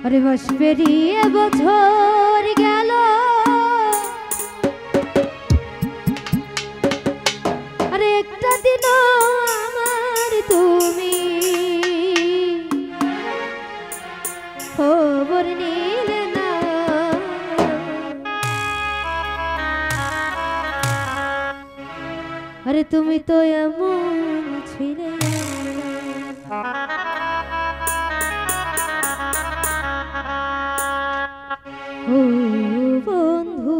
আরে মাস পেরিয়ে বছর গেল, আরে একটা দিন আমার তুমি খবর নিলে না। আরে তুমি তো এমন ছিলে, ও বন্ধু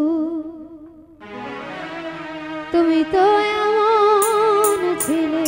তুমি তো এমন ছিলে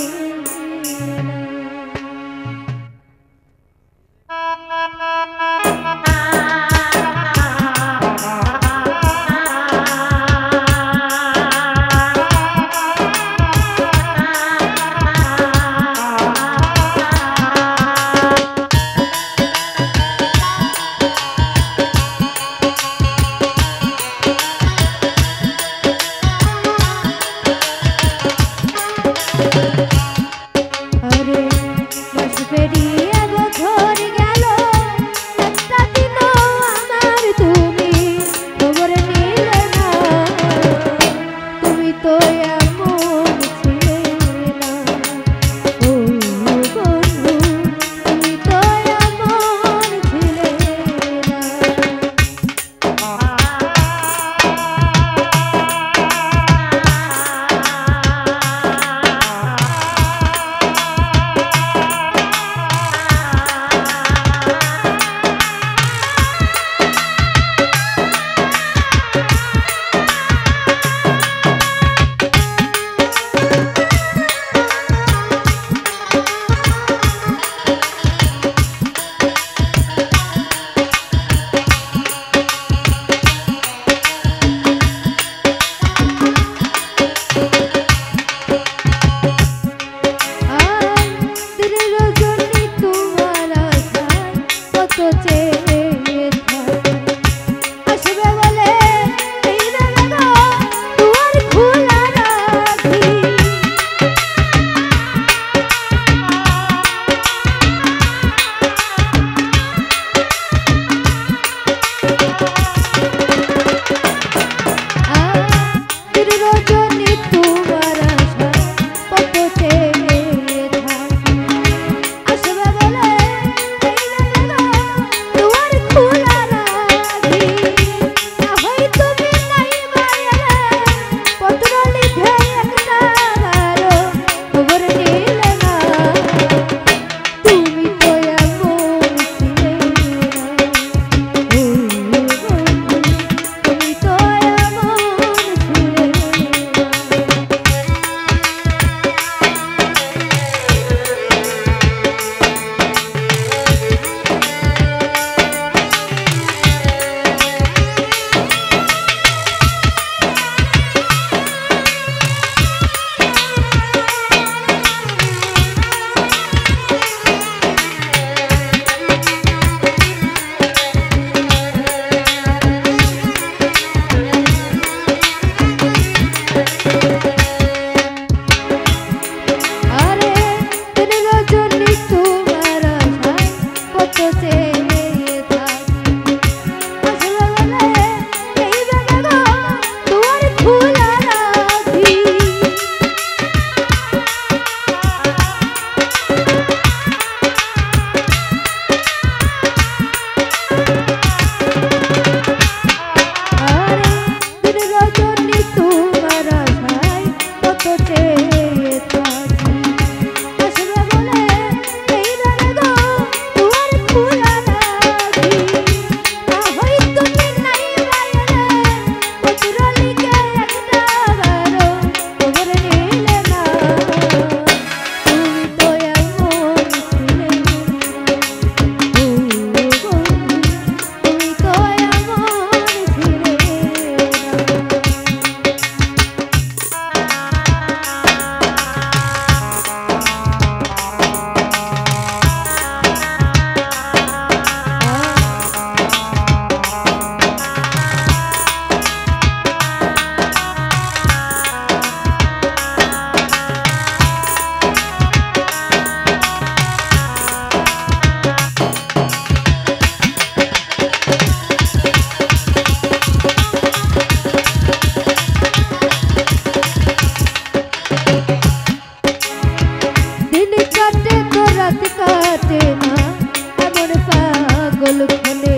পাগল খনে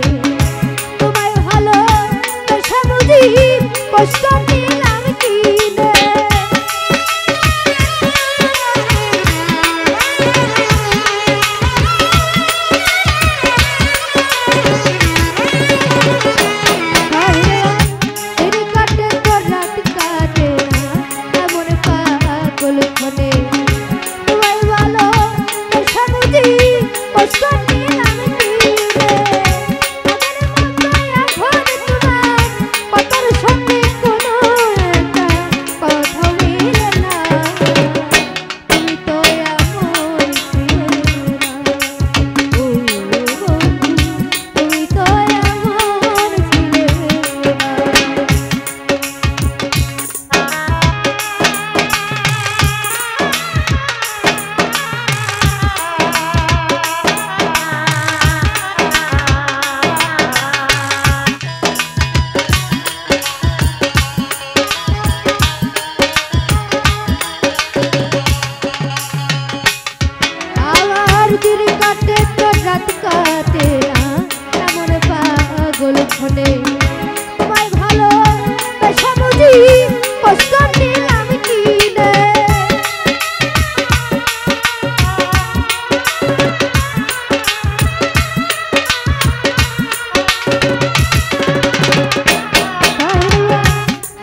তোমায় ভালো বুঝি কষ্ট দিলাম কিনে তোমায় ভালো বুঝি কষ্ট দিলাম কিনে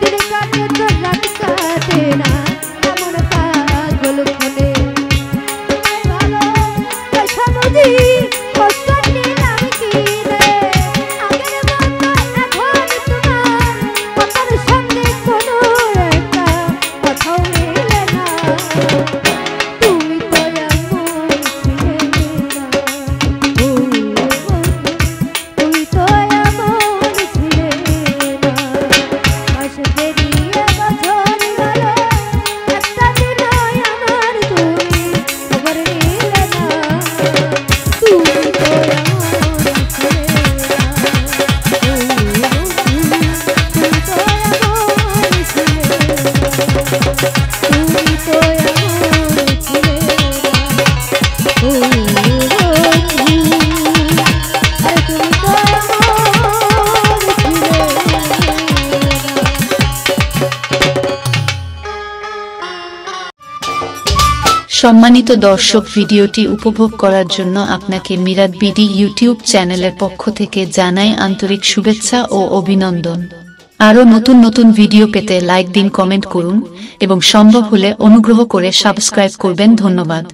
দিন কাটে তো রাত কাটে না এমন পাগল খনে তোমায় ভালো বুঝি কষ্ট দিলাম কিনে সম্মানিত দর্শক, ভিডিওটি উপভোগ করার জন্য আপনাকে মিরাত বিডি ইউটিউব চ্যানেলের পক্ষ থেকে জানাই আন্তরিক শুভেচ্ছা ও অভিনন্দন। আরও নতুন নতুন ভিডিও পেতে লাইক দিন, কমেন্ট করুন এবং সম্ভব হলে অনুগ্রহ করে সাবস্ক্রাইব করবেন। ধন্যবাদ।